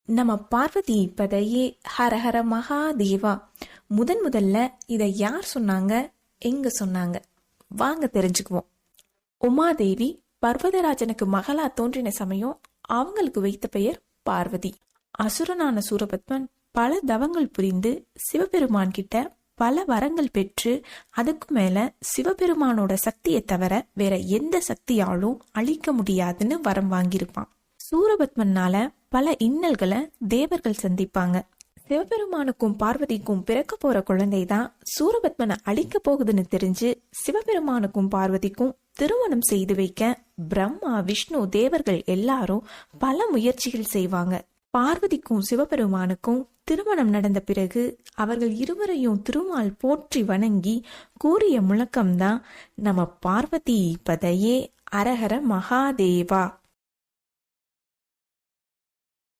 நம்ம பார்வதி பதையே ஹரஹர மகாதேவா. முதல்ல இதை யார் சொன்னாங்க, எங்க சொன்னாங்க? வாங்க தெரிஞ்சுக்குவோம். உமாதேவி பர்வதராஜனுக்கு மகளா தோன்றின சமயம் அவங்களுக்கு வைத்த பெயர் பார்வதி. அசுரனான சூரபத்மன் பல தவங்கள் புரிந்து சிவபெருமான் கிட்ட பல வரங்கள் பெற்று அதுக்கு மேல சிவபெருமானோட சக்தியை தவிர வேற எந்த சக்தியாலும் அழிக்க முடியாதுன்னு வரம் வாங்கியிருப்பான். சூரபத்மனால பல இன்னல்களை தேவர்கள் சந்திப்பாங்க. சிவபெருமானுக்கும் பார்வதிக்கும் பிறக்க போற குழந்தைதான் சூரபத்மனை அழிக்க போகுதுன்னு தெரிஞ்சு சிவபெருமானுக்கும் பார்வதிக்கும் திருமணம் செய்து வைக்க பிரம்மா, விஷ்ணு, தேவர்கள் எல்லாரும் பல முயற்சிகள் செய்வாங்க. பார்வதிக்கும் சிவபெருமானுக்கும் திருமணம் நடந்த பிறகு அவர்கள் இருவரையும் திருமால் போற்றி வணங்கி கூறிய முழக்கம்தான் நம்ம பார்வதி பதையே அரஹர மகாதேவா.